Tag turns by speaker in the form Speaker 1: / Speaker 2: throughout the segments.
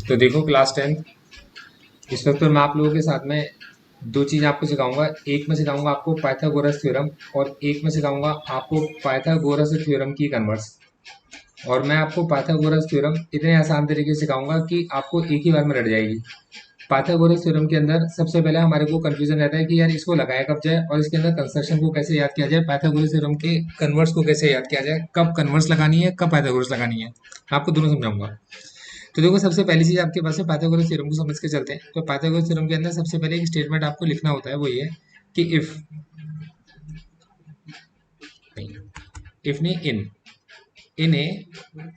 Speaker 1: तो देखो क्लास 10 इस वक्त पर मैं आप लोगों के साथ में दो चीज़ आपको सिखाऊंगा। एक में सिखाऊंगा आपको पाइथागोरस थ्योरम और एक में सिखाऊंगा आपको पाइथागोरस थ्योरम की कन्वर्स। और मैं आपको पाइथागोरस थ्योरम इतने आसान तरीके से सिखाऊंगा कि आपको एक ही बार में रट जाएगी। पाइथागोरस थ्योरम के अंदर सबसे पहले हमारे को कंफ्यूजन रहता है कि यार इसको लगाया कब जाए और इसके अंदर कंस्ट्रक्शन को कैसे याद किया जाए, पाइथागोरस थ्योरम के कन्वर्स को कैसे याद किया जाए, कब कन्वर्स लगानी है कब पाइथागोरस लगानी है, आपको दोनों समझाऊंगा। तो देखो सबसे पहली चीज आपके पास है पाइथागोरस थ्योरम को समझ के चलते हैं। तो पाइथागोरस थ्योरम के अंदर सबसे पहले एक स्टेटमेंट आपको लिखना होता है, वो ये है कि इफ नहीं इन ए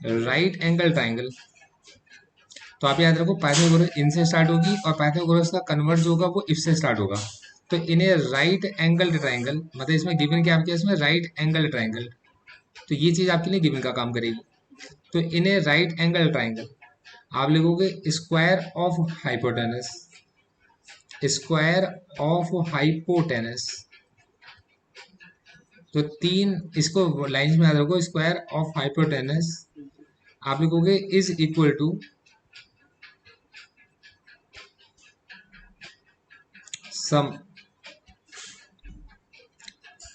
Speaker 1: राइट एंगल ट्राइंगल। तो आप याद रखो पाइथागोरस इन से स्टार्ट होगी और पाइथागोरस का कन्वर्ट जो होगा वो इफ से स्टार्ट होगा। तो इन ए राइट एंगल ट्राइंगल, मतलब इसमें गिवन क्या आपके इसमें राइट एंगल ट्राइंगल। तो ये चीज आपके लिए गिवन का काम करेगी। तो इन ए राइट एंगल ट्राइंगल आप लिखोगे square of hypotenuse, square of hypotenuse. तो तीन इसको लाइंस में याद रखो, स्क्वायर ऑफ हाइपोटेनस आप लिखोगे is equal to sum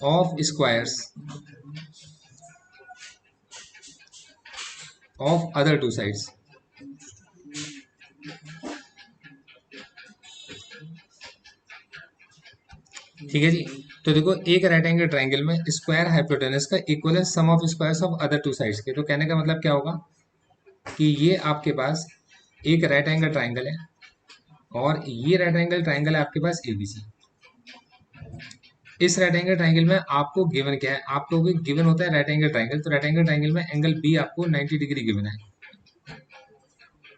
Speaker 1: of squares of other two sides. ठीक है जी। तो देखो एक राइट एंगल ट्राइंगल में स्क्वायर हाइपोटेनस का इक्वल है sum of squares of other two sides के। तो कहने का मतलब क्या होगा कि ये आपके पास एक राइट एंगल ट्राइंगल है और ये राइट एंगल ट्राइंगल है आपके पास एबीसी। इस राइट एंगल ट्राइंगल में आपको गिवन क्या है, आप लोगों को गिवन होता है राइट एंगल ट्राइंगल। तो राइट एंगल ट्राइंगल में एंगल बी आपको 90 डिग्री गिवन है।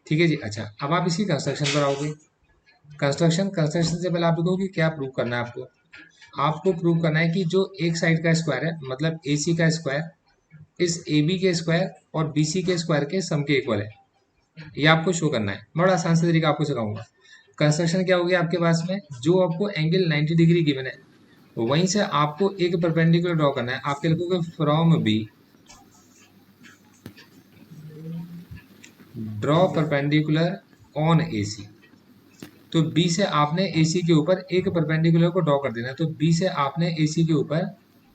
Speaker 1: ठीक है जी। अच्छा, अब आप इसकी कंस्ट्रक्शन पर आओगे। कंस्ट्रक्शन से पहले आप देखो कि क्या प्रूव करना है आपको। आपको प्रूव करना है कि जो एक साइड का स्क्वायर है, मतलब एसी का स्क्वायर इस ए बी के स्क्वायर और बी सी के स्क्वायर के सम के इक्वल है। ये आपको शो करना है। बड़ा आसान से तरीका आपको सिखाऊंगा। कंस्ट्रक्शन क्या होगी आपके पास में, जो आपको एंगल 90 डिग्री गिवन है वहीं से आपको एक परपेंडिकुलर ड्रॉ करना है। आपके लिखोगे from B draw perpendicular on A C. तो बी से आपने एसी के ऊपर एक परपेंडिकुलर को ड्रॉ कर देना है। तो बी से आपने एसी के ऊपर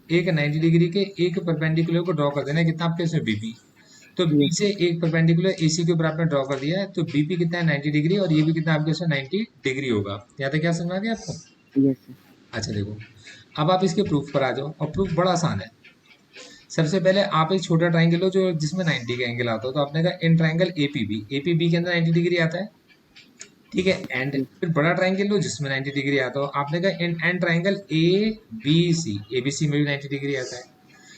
Speaker 1: एक 90 डिग्री के एक परपेंडिकुलर को ड्रॉ कर देना है। कितना आपके इसमें बीपी। तो बी से एक परपेंडिकुलर एसी के ऊपर आपने ड्रॉ कर दिया है। तो बीपी कितना है 90 डिग्री और ये भी कितना आपके इसमें 90 डिग्री होगा। यहाँ तक क्या समझ आ गया आपको।
Speaker 2: Yes sir.
Speaker 1: अच्छा देखो, अब आप इसके प्रूफ पर आ जाओ और प्रूफ बड़ा आसान है। सबसे पहले आप एक छोटा ट्राइंगल लो जो जिसमें 90 का एंगल आता हो। तो आपने कहा इन ट्राइंगल एपीबी, एपीबी के अंदर 90 डिग्री आता है। ठीक है। And
Speaker 2: yes.
Speaker 1: फिर बड़ा ट्राइंगल लो जिसमें 90 डिग्री आता हो। आपने कहा in and triangle A B C, ABC में भी 90 डिग्री आता है।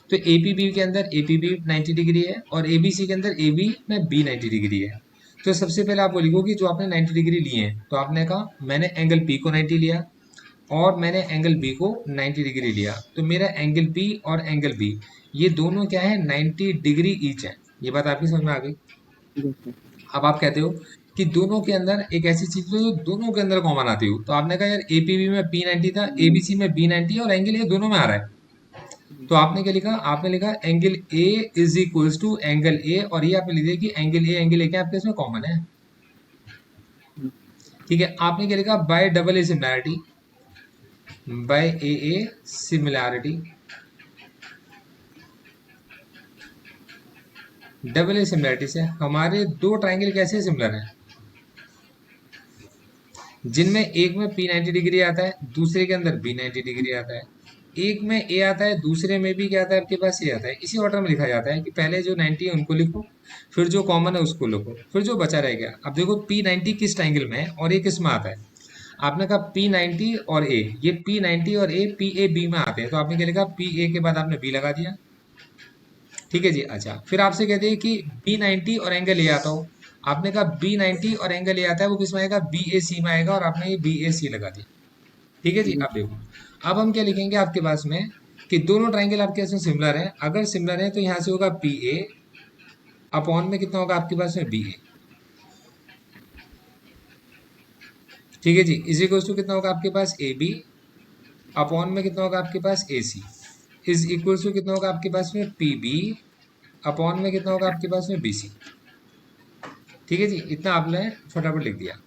Speaker 1: तो एपीबी के अंदर एपीबी 90 डिग्री है और एबीसी के अंदर एबी में बी 90 डिग्री है। तो सबसे पहले आप बोलिए कि जो आपने 90 डिग्री लिए हैं, तो आपने कहा मैंने एंगल पी को 90 लिया और मैंने एंगल बी को 90 डिग्री लिया। तो मेरा एंगल पी और एंगल बी ये दोनों क्या है 90 डिग्री ईच है। ये बात आपकी समझ में आ गई।
Speaker 2: Yes sir.
Speaker 1: अब आप कहते हो कि दोनों के अंदर एक ऐसी चीज जो दोनों के अंदर कॉमन आती हो। तो आपने कहा यार एपीबी में पी 90 था, एबीसी में बी 90 और एंगल ये दोनों में आ रहा है। तो आपने क्या लिखा, आपने लिखा angle A is equals to angle A और ये आपने लिख दिया कि एंगल ए क्या आपके इसमें कॉमन है। ठीक है। आपने क्या लिखा by double A similarity, by A similarity, double A similarity से हमारे दो ट्राइंगल कैसे सिमिलर हैं, जिनमें एक में पी 90 डिग्री आता है दूसरे के अंदर बी 90 डिग्री आता है। एक में ए आता है दूसरे में भी क्या आता है आपके पास ए आता है। इसी ऑर्डर में लिखा जाता है कि पहले जो 90 है उनको लिखो, फिर जो कॉमन है उसको लिखो, फिर जो बचा रह गया। अब देखो पी 90 किस ट्राइंगल में है और ए किस में आता है। आपने कहा पी 90 और ए, ये पी 90 और ए पी ए बी में आते हैं। तो आपने क्या लिखा पी ए के बाद आपने बी लगा दिया। ठीक है जी। अच्छा, फिर आपसे कहते हैं कि बी 90 और एंगल ए आता हो। आपने कहा बी 90 और एंगल ए आता है वो किस में आएगा, बी ए सी में आएगा और आपने ये बी ए सी लगा दिया। ठीक है जी।
Speaker 2: यस
Speaker 1: अब देखो, अब हम क्या लिखेंगे आपके पास में कि दोनों ट्राइंगल आपके पास में सिमिलर है। अगर सिमिलर है तो यहाँ से होगा पी ए अपॉन में कितना होगा आपके पास में बी ए। ठीक है जी। इज इक्वल टू कितना होगा आपके पास ए बी अपॉन में कितना होगा आपके पास A C is equal to कितना होगा आपके पास में पी बी अपॉन में कितना होगा आपके पास में BC। ठीक है जी, इतना आपने फटाफट लिख दिया।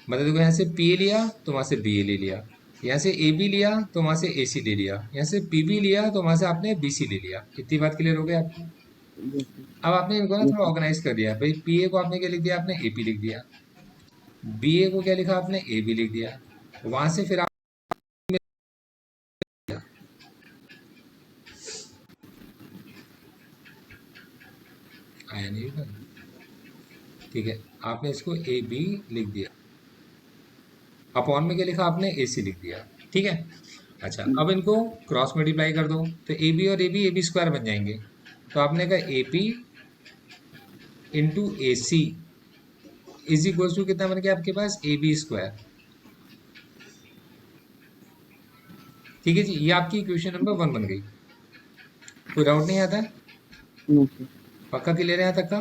Speaker 1: मतलब देखो यहाँ से PA लिया तो वहां से BA ले लिया, यहाँ से AB लिया तो वहां से AC ले लिया, यहाँ से PB लिया तो वहां से आपने BC ले लिया। इतनी बात क्लियर हो गई आपको।
Speaker 2: Yes sir.
Speaker 1: अब आपने इनको ना
Speaker 2: यस
Speaker 1: थोड़ा
Speaker 2: सर।
Speaker 1: ऑर्गेनाइज कर दिया भाई, PA को आपने क्या लिख दिया, आपने AP लिख दिया, BA को क्या लिखा आपने, AB लिख दिया, वहां से फिर आप आया नहीं था। ठीक है, आपने इसको AB लिख दिया, अपॉन में क्या लिखा आपने, AC लिख दिया। ठीक है, अच्छा अब इनको क्रॉस मल्टीप्लाई कर दो तो AB और AB स्क्वायर बन जाएंगे। तो आपने कहा AP into AC is equal to कितना बन गया आपके पास, AB स्क्वायर। ठीक है जी, ये आपकी इक्वेशन नंबर 1 बन गई। कोई डाउट नहीं आता है?
Speaker 2: No sir.
Speaker 1: पक्का क्लियर है यहाँ तक का?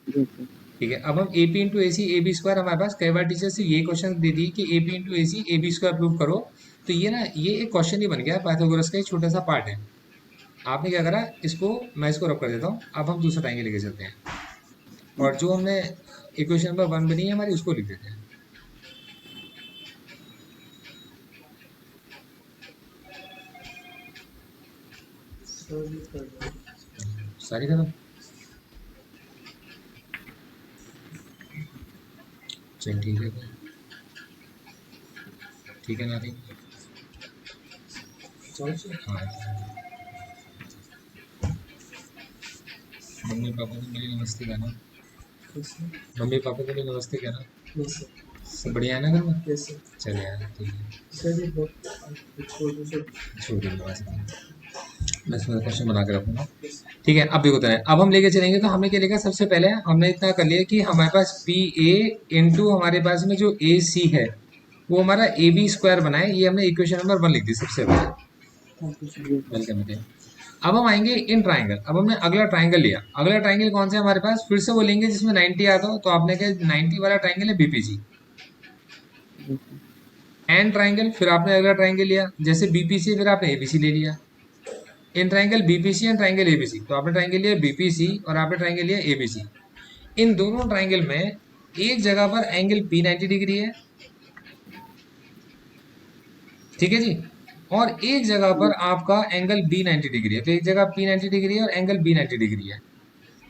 Speaker 2: Yes sir.
Speaker 1: ठीक है, अब हम AP into AC AB square, हमारे पास कई बार टीचर से ये क्वेश्चन दे दी कि AP into AC AB square prove करो। तो ये ना, ये एक क्वेश्चन ही बन गया, पाइथागोरस का एक छोटा सा पार्ट है। आपने क्या करा, इसको मैं इसको रब कर देता हूँ, अब हम दूसरा ट्रायंगल लेके चलते हैं, और जो हमने इक्वेशन नंबर 1 बनी है हमारी, उसको लिख देते हैं। सारी खत्म। चल ठीक है, ठीक है ना हाँ, मम्मी पापा को मेरी नमस्ते कहना, मम्मी पापा को मेरी नमस्ते कहना। सब बढ़िया है ना घर में? चले यार, ठीक है, छोड़ दो बस। मैं इसमें क्वेश्चन बना के रखूंगा। ठीक है, अब देखो तो है, अब हम लेके चलेंगे तो हमने क्या लिखा, सबसे पहले हमने इतना कर लिया कि हमारे पास PA इंटू हमारे पास में जो AC है वो हमारा AB स्क्वायर बना है। ये हमने इक्वेशन नंबर 1 लिख दी सबसे पहले। वेलकम है। अब हम आएंगे इन ट्राइंगल। अब हमने अगला ट्राइंगल लिया, अगला ट्राइंगल कौन सा है हमारे पास, फिर से वो लेंगे जिसमें 90 आता हो। तो आपने क्या, 90 वाला ट्राइंगल है BPC।
Speaker 2: Yes sir.
Speaker 1: An triangle, फिर आपने अगला ट्राइंगल लिया, जैसे BPC फिर आपने ABC ले लिया। In triangle BPC and triangle ABC, तो आपने ट्राइंगल लिया BPC और आपने ट्राइंगल लिया ABC। इन दोनों ट्राइंगल में एक जगह पर एंगल P 90 डिग्री है, ठीक है जी, और एक जगह पर आपका एंगल B 90 डिग्री है। तो एक जगह P 90 डिग्री है और एंगल B 90 डिग्री है।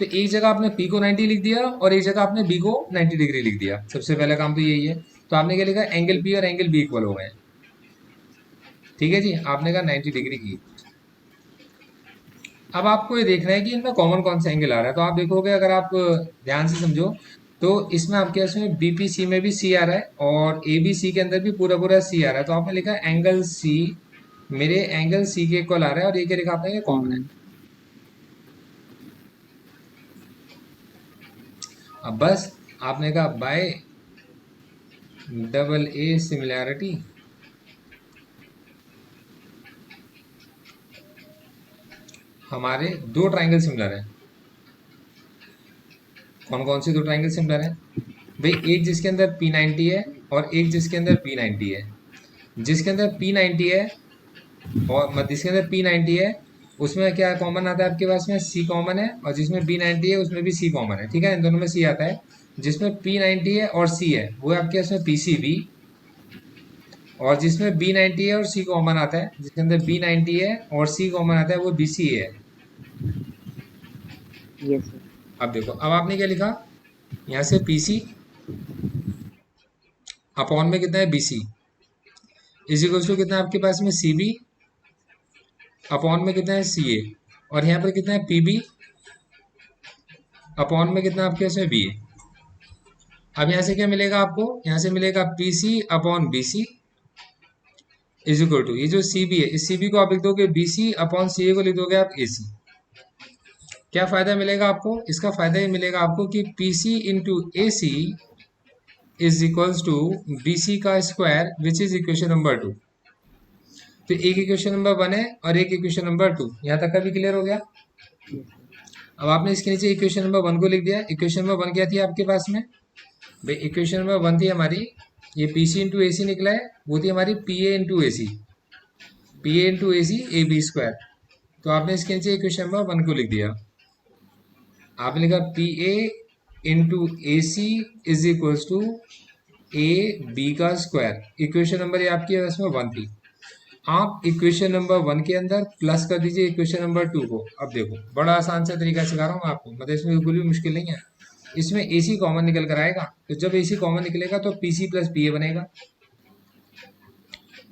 Speaker 1: तो एक जगह आपने P को 90 लिख दिया और एक जगह आपने B को 90 डिग्री लिख दिया। सबसे पहला काम तो यही है। तो आपने क्या लिखा, एंगल P और एंगल B इक्वल हो गए। ठीक है जी, आपने कहा 90 डिग्री की। अब आपको ये देखना है कि इनमें कॉमन कौन सा एंगल आ रहा है। तो आप देखोगे, अगर आप ध्यान से समझो, तो इसमें आपके इसमें BPC में भी C आ रहा है और ABC के अंदर भी पूरा पूरा C आ रहा है। तो आपने लिखा एंगल C मेरे एंगल C के इक्वल आ रहा है, और ये क्या लिखा आपने, कॉमन है।
Speaker 2: कॉमन।
Speaker 1: अब बस आपने कहा बाय डबल A सिमिलैरिटी, हमारे दो ट्राइंगल सिमिलर हैं। कौन कौन से दो ट्राइंगल सिमिलर हैं भाई, एक जिसके अंदर P90 है और एक जिसके अंदर P90 है। जिसके अंदर P90 है और जिसके अंदर P90 है उसमें क्या कॉमन आता है आपके पास में, C कॉमन है, और जिसमें B90 है उसमें भी C कॉमन है। ठीक है, इन दोनों में C आता है। जिसमें P90 है और C है वो आपके इसमें PCB, और जिसमें B90 है और C कॉमन आता है, जिसके अंदर B90 है और C कॉमन आता है, वो BCA है।
Speaker 2: Yes sir.
Speaker 1: अब देखो, अब आपने क्या लिखा, यहाँ से PC अपॉन में कितना है BC इज इक्वल टू कितना है आपके पास में CB अपॉन में कितना है CA, और यहाँ पर कितना है PB अपॉन में कितना आपके पास में BA। अब यहाँ से क्या मिलेगा आपको, यहाँ से मिलेगा PC upon BC is equal to, ये जो CB है इस CB को आप लिख दोगे BC अपॉन CA को लिख दोगे आप AC। क्या फायदा मिलेगा आपको, इसका फायदा ये मिलेगा आपको कि PC into AC is equals to BC का square which is equation number 2। तो एक इक्वेशन नंबर 1 है और एक इक्वेशन नंबर 2, यहाँ तक का भी क्लियर हो गया।
Speaker 2: Yes sir.
Speaker 1: अब आपने इसके नीचे इक्वेशन नंबर 1 को लिख दिया। इक्वेशन नंबर 1 क्या थी आपके पास में भाई, इक्वेशन नंबर 1 थी हमारी, ये PC इंटू AC निकला है, वो थी हमारी PA into AC, PA into AC AB square. तो आपने इसके नीचे इक्वेशन नंबर 1 को लिख दिया। आपने लिखा P A into A C is equals to A B का स्क्वायर। इक्वेशन नंबर ये आपकी इसमें 1 थी। आप इक्वेशन नंबर 1 के अंदर प्लस कर दीजिए इक्वेशन नंबर 2 को। अब देखो बड़ा आसान सा तरीका सिखा रहा हूँ मैं आपको, मतलब इसमें बिल्कुल भी मुश्किल नहीं है। इसमें AC कॉमन निकल कर आएगा, तो जब AC कॉमन निकलेगा तो PC प्लस PA बनेगा,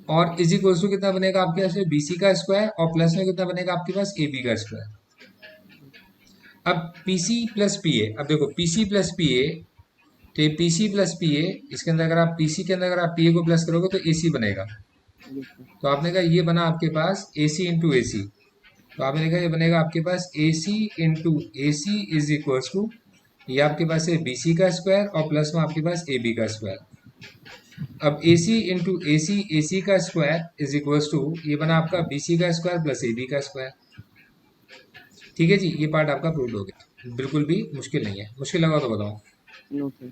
Speaker 1: और इज इक्वल्स टू कितना बनेगा आपके पास BC का स्क्वायर, और प्लस में कितना बनेगा आपके पास AB का स्क्वायर। अब PC प्लस PA, अब देखो PC प्लस PA, तो ये PC प्लस PA, इसके अंदर अगर आप PC के अंदर अगर आप PA को प्लस करोगे तो AC बनेगा।
Speaker 2: Yes sir.
Speaker 1: तो आपने कहा ये बना आपके पास AC इंटू ए सी, तो आपने देखा ये बनेगा आपके पास AC into A C is equals to, ये आपके पास है BC का स्क्वायर और प्लस में आपके पास AB का स्क्वायर। अब AC इंटू ए सी का स्क्वायर इज इक्वल्स टू, ये बना आपका BC का स्क्वायर प्लस AB का स्क्वायर। ठीक है जी, ये पार्ट आपका प्रूव हो गया, बिल्कुल भी मुश्किल नहीं है। मुश्किल लगा तो बताओ।
Speaker 2: No sir.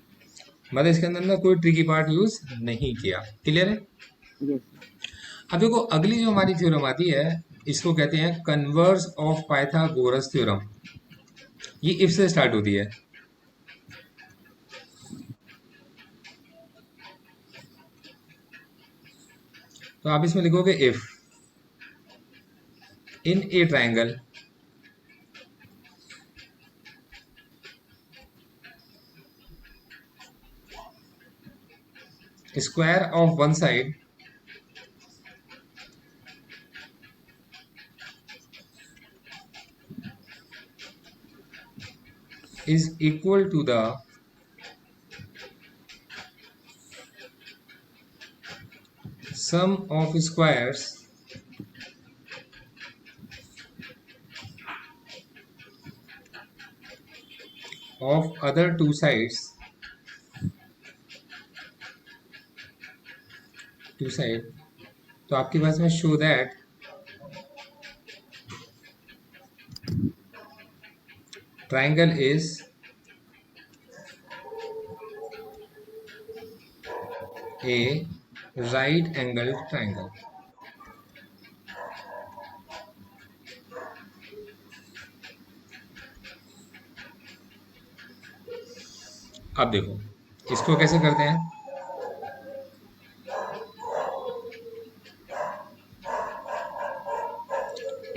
Speaker 1: मतलब इसके अंदर ना कोई ट्रिकी पार्ट यूज नहीं किया। क्लियर है?
Speaker 2: Yes sir.
Speaker 1: अब देखो अगली जो हमारी थ्योरम आती है, इसको कहते हैं कन्वर्स ऑफ पाइथागोरस थ्योरम। ये इफ से स्टार्ट होती है। तो आप इसमें लिखोगे if in A triangle square of one side is equal to the sum of squares of other two sides तो आपके पास में show that triangle is a right angled triangle। अब देखो इसको कैसे करते हैं।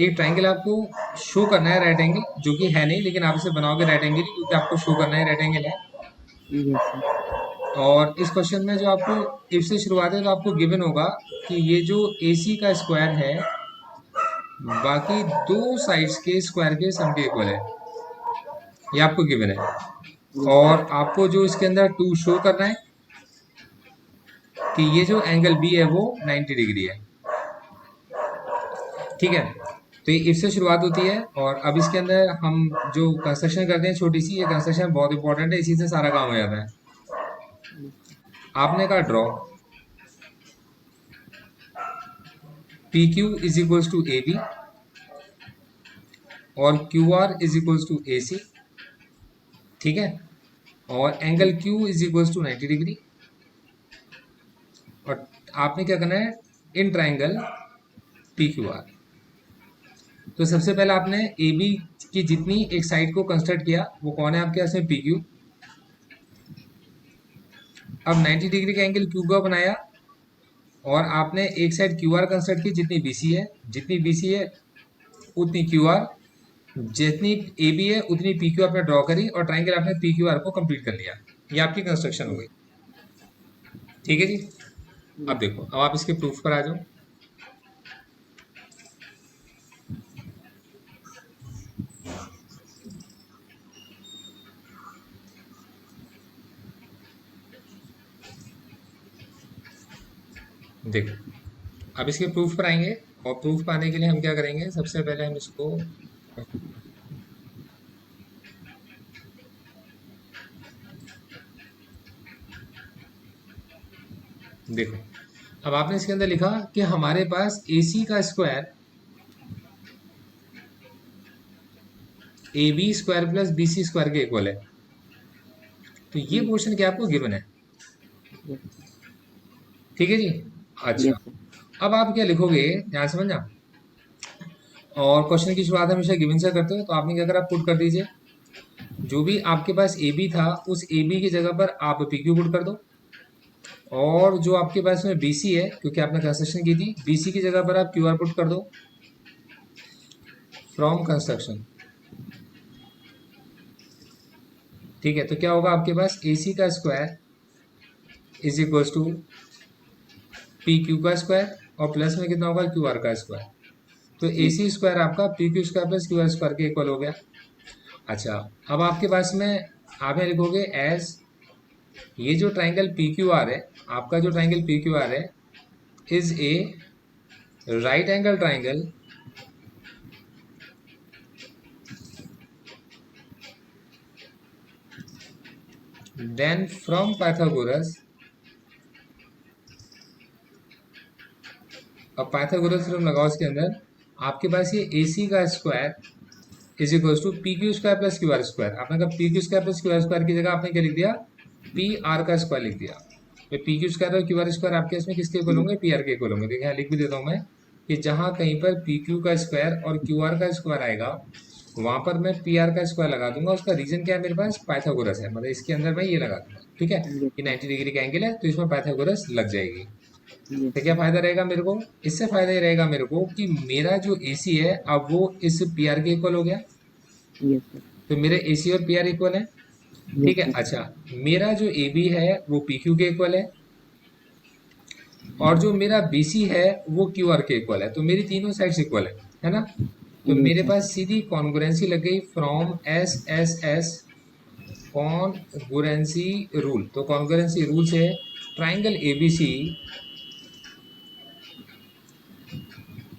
Speaker 1: एक ट्राइंगल आपको शो करना है राइट एंगल, जो कि है नहीं, लेकिन आप इसे बनाओगे राइट एंगल क्योंकि आपको शो करना है राइट एंगल है।
Speaker 2: Yes sir.
Speaker 1: और इस क्वेश्चन में जो आपको इफ से शुरुआत है तो आपको गिवन होगा कि ये जो AC का स्क्वायर है बाकी दो साइड्स के स्क्वायर के सम के इक्वल है, ये आपको गिवन है। और आपको जो इसके अंदर 2 शो करना है कि ये जो एंगल B है वो 90 डिग्री है। ठीक है, तो ये इफ से शुरुआत होती है। और अब इसके अंदर हम जो कंस्ट्रक्शन करते हैं छोटी सी, ये कंस्ट्रक्शन बहुत इंपॉर्टेंट है, इसी से सारा काम हो जाता है। आपने कहा draw P Q is equals to A B और Q R is equals to A C. ठीक है, और angle Q is equals to 90 degree. और आपने क्या करना है in triangle P Q R. तो सबसे पहले आपने ए बी की जितनी एक साइड को कंस्ट्रक्ट किया वो कौन है आपके पास में पी क्यू। अब 90 डिग्री का एंगल क्यू का बनाया और आपने एक साइड क्यू आर कंस्ट्रक्ट की, जितनी बी सी है उतनी क्यू आर, जितनी ए बी है उतनी पी क्यू आपने ड्रॉ करी और ट्राइंगल आपने पी क्यू आर को कंप्लीट कर लिया। ये आपकी कंस्ट्रक्शन हो गई। ठीक है जी, अब देखो अब आप इसके प्रूफ पर आ जाओ। देखो अब इसके प्रूफ पर आएंगे, और प्रूफ पाने के लिए हम क्या करेंगे, सबसे पहले हम इसको देखो। अब आपने इसके अंदर लिखा कि हमारे पास AC का square AB square plus BC square के इक्वल है। तो ये पोर्शन क्या आपको गिवन है। ठीक है जी, अच्छा
Speaker 2: यस सर।
Speaker 1: अब आप क्या लिखोगे ध्यान से समझना। और क्वेश्चन की शुरुआत हमेशा गिवन से करते हो, तो आपने क्या करा पुट कर दीजिए जो भी आपके पास ए बी था उस ए बी की जगह पर आप पी क्यू पुट कर दो, और जो आपके पास में बी सी है क्योंकि आपने कंस्ट्रक्शन की थी, बी सी की जगह पर आप क्यू आर पुट कर दो फ्रॉम कंस्ट्रक्शन। ठीक है, तो क्या होगा आपके पास ए सी का square is equal to P Q का स्क्वायर और प्लस में कितना होगा क्यू आर का स्क्वायर। तो ए सी स्क्वायर आपका P Q square plus Q R square के इक्वल हो गया। अच्छा, अब आपके पास में आप यहाँ लिखोगे एज ये जो ट्राइंगल पी क्यू आर है, आपका जो ट्राइंगल पी क्यू आर है is a right angle triangle then from Pythagoras, अब पाइथागोरस थ्योरम लगाओ इसके अंदर, आपके पास ये ए सी का square is equal to P Q square plus Q R square. आपने कहा P Q square plus Q R square की जगह आपने क्या लिख दिया, पी आर का स्क्वायर लिख दिया। तो पी क्यू स्क्वायर और क्यू आर स्क्वायर आपके इसमें किसके इक्वल होंगे, पी आर के इक्वल होंगे। देखिए यहाँ लिख भी देता हूँ मैं कि जहाँ कहीं पर पी क्यू का स्क्वायर और क्यू आर का स्क्वायर आएगा वहां पर मैं पी आर का स्क्वायर लगा दूंगा। उसका रीजन क्या है, मेरे पास पाइथागोरस है, मतलब इसके अंदर मैं ये लगा दूंगा। ठीक है,
Speaker 2: Yes.
Speaker 1: ये 90 डिग्री का एंगल है तो इसमें पाइथागोरस लग जाएगी।
Speaker 2: Yes.
Speaker 1: तो क्या फायदा रहेगा मेरे को, इससे फायदा ये रहेगा मेरे को कि मेरा जो ए सी है अब वो इस पी आर के इक्वल हो गया।
Speaker 2: Yes, sir.
Speaker 1: तो मेरे ए सी और पी आर इक्वल है।
Speaker 2: Yes,
Speaker 1: ठीक है,
Speaker 2: sir.
Speaker 1: अच्छा मेरा जो ए बी है वो पी क्यू के इक्वल है और जो मेरा बी सी है वो क्यू आर के इक्वल है। तो मेरी तीनों साइड्स इक्वल है ना। तो
Speaker 2: Yes,
Speaker 1: मेरे
Speaker 2: sir.
Speaker 1: पास सीधी कॉन्ग्रुएंसी लग गई from S S S congruency rule. तो कॉन्ग्रुएंसी रूल से triangle A B C,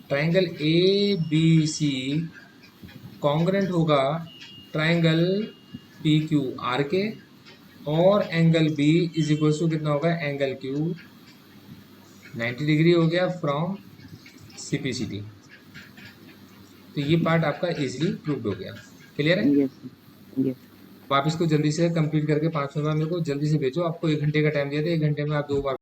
Speaker 1: triangle A B C congruent होगा ट्राइंगल पी क्यू आर के, और angle B is equal to कितना होगा, एंगल क्यू 90 डिग्री हो गया from C P C T. तो ये पार्ट आपका इजीली प्रूव्ड हो गया। क्लियर है।
Speaker 2: Yes, sir. Yes.
Speaker 1: अब आप इसको जल्दी से कंप्लीट करके 5 मिनट में मेरे को जल्दी से भेजो। आपको 1 घंटे का टाइम दिया था, 1 घंटे में आप 2 बार